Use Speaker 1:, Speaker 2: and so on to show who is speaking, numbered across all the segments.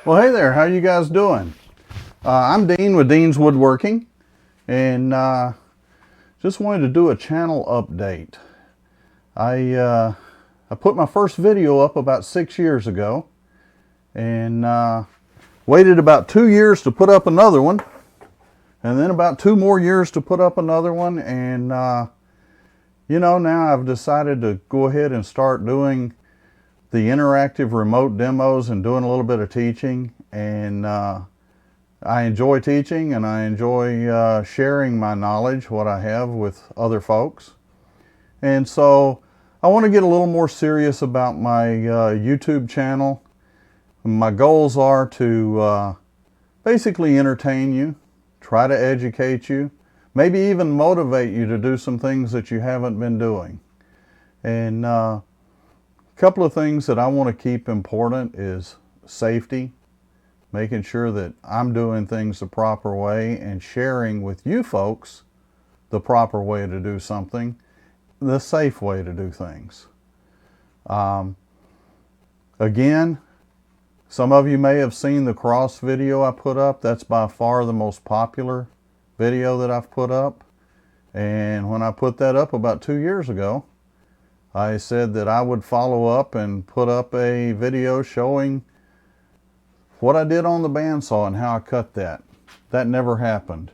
Speaker 1: Well, hey there, how you guys doing? I'm Dean with Dean's Woodworking, and just wanted to do a channel update. I put my first video up about 6 years ago, and waited about 2 years to put up another one, and then about 2 more years to put up another one, and now I've decided to go ahead and start doing the interactive remote demos and doing a little bit of teaching. And I enjoy teaching, and I enjoy sharing my knowledge, what I have, with other folks. And so I want to get a little more serious about my YouTube channel. My goals are to basically entertain you, try to educate you, maybe even motivate you to do some things that you haven't been doing. And a couple of things that I want to keep important is safety, making sure that I'm doing things the proper way and sharing with you folks the proper way to do something, the safe way to do things. Again, some of you may have seen the cross video I put up. That's by far the most popular video that I've put up. And when I put that up about 2 years ago, I said that I would follow up and put up a video showing what I did on the bandsaw and how I cut that. That never happened.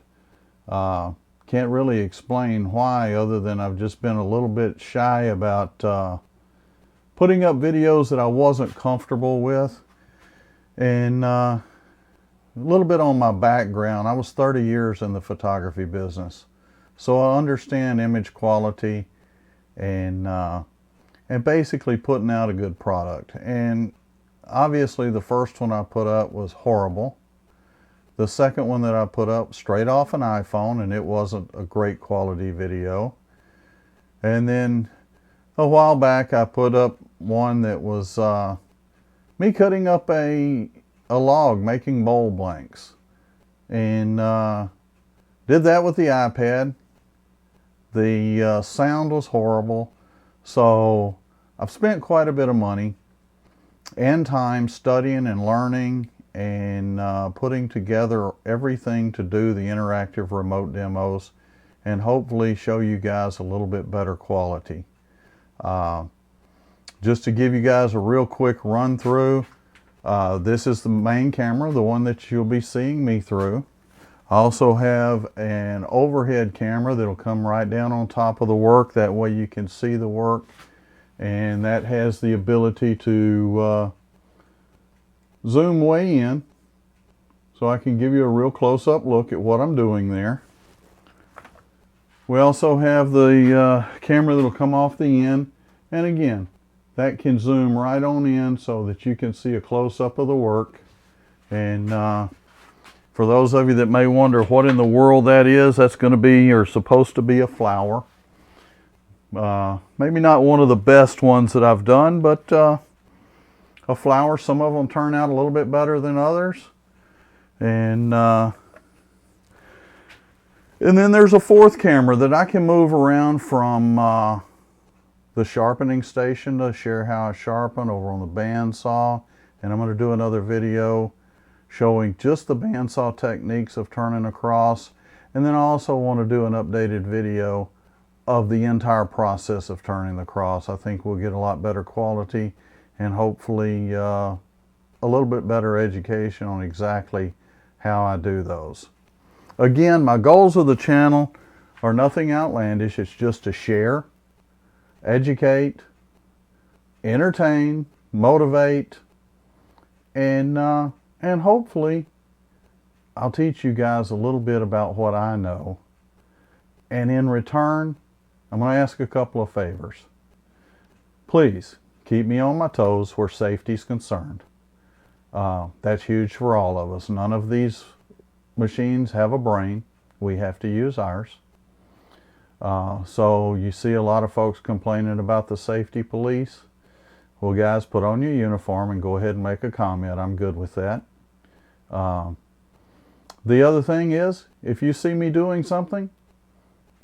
Speaker 1: Can't really explain why, other than I've just been a little bit shy about putting up videos that I wasn't comfortable with. And a little bit on my background. I was 30 years in the photography business, so I understand image quality and basically putting out a good product. And obviously the first one I put up was horrible. The second one that I put up straight off an iPhone, and it wasn't a great quality video. And then a while back I put up one that was me cutting up a log, making bowl blanks, and did that with the iPad. The sound was horrible, so I've spent quite a bit of money and time studying and learning and putting together everything to do the interactive remote demos and hopefully show you guys a little bit better quality. Just to give you guys a real quick run through, this is the main camera, the one that you'll be seeing me through. I also have an overhead camera that'll come right down on top of the work. That way you can see the work, and that has the ability to zoom way in, so I can give you a real close-up look at what I'm doing there. We also have the camera that'll come off the end, and again, that can zoom right on in so that you can see a close-up of the work. And for those of you that may wonder what in the world that is, that's going to be, or supposed to be, a flower. Maybe not one of the best ones that I've done, but a flower. Some of them turn out a little bit better than others. And then there's a fourth camera that I can move around from the sharpening station to share how I sharpen over on the bandsaw. And I'm going to do another video showing just the bandsaw techniques of turning across. And then I also want to do an updated video of the entire process of turning the cross. I think we'll get a lot better quality and hopefully a little bit better education on exactly how I do those. Again, my goals of the channel are nothing outlandish. It's just to share, educate, entertain, motivate, and hopefully I'll teach you guys a little bit about what I know. And in return, I'm going to ask a couple of favors. Please keep me on my toes where safety's concerned. That's huge for all of us. None of these machines have a brain. We have to use ours. So you see a lot of folks complaining about the safety police. Well, guys, put on your uniform and go ahead and make a comment. I'm good with that. The other thing is, if you see me doing something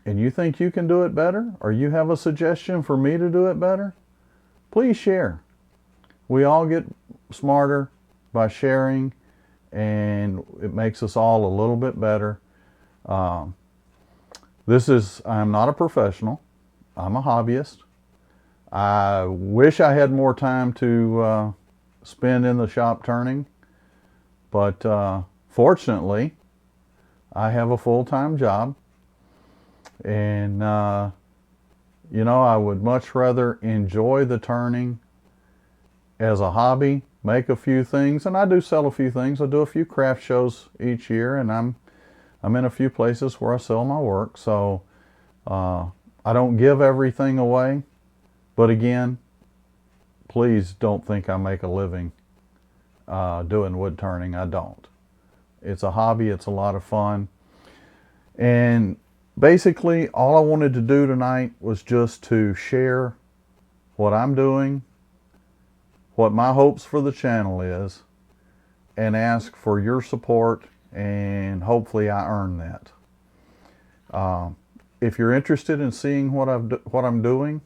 Speaker 1: and you think you can do it better, or you have a suggestion for me to do it better, please share. We all get smarter by sharing, and it makes us all a little bit better. I'm not a professional. I'm a hobbyist. I wish I had more time to spend in the shop turning, but fortunately, I have a full-time job, and you know, I would much rather enjoy the turning as a hobby, make a few things, and I do sell a few things. I do a few craft shows each year, and I'm in a few places where I sell my work, so I don't give everything away. But again, please don't think I make a living doing wood turning. I don't. It's a hobby. It's a lot of fun. And basically, all I wanted to do tonight was just to share what I'm doing, what my hopes for the channel is, and ask for your support, and hopefully I earn that. If you're interested in seeing what I'm doing,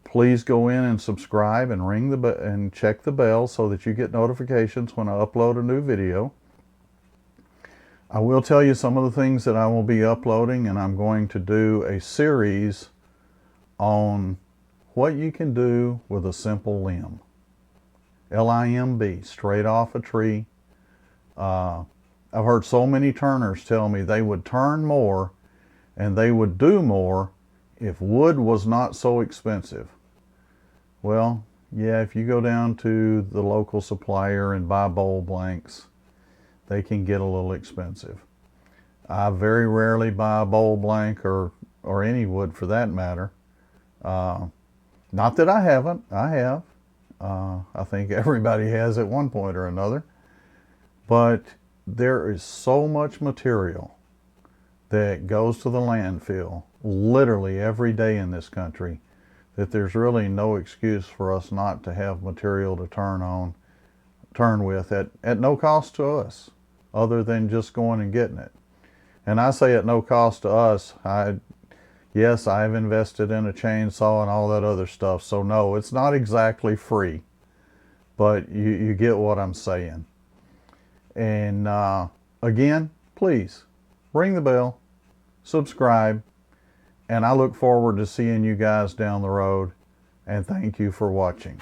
Speaker 1: please go in and subscribe and and check the bell so that you get notifications when I upload a new video. I will tell you some of the things that I will be uploading, and I'm going to do a series on what you can do with a simple limb. L-I-M-B, straight off a tree. I've heard so many turners tell me they would turn more and they would do more if wood was not so expensive. Well, yeah, if you go down to the local supplier and buy bowl blanks, they can get a little expensive. I very rarely buy a bowl blank or any wood for that matter. Not that I haven't, I have. I think everybody has at one point or another. But there is so much material that goes to the landfill literally every day in this country that there's really no excuse for us not to have material to turn with at no cost to us, other than just going and getting it. And I say at no cost to us. Yes, I've invested in a chainsaw and all that other stuff, so no, it's not exactly free, but you get what I'm saying. And again, please ring the bell, subscribe, and I look forward to seeing you guys down the road, and thank you for watching.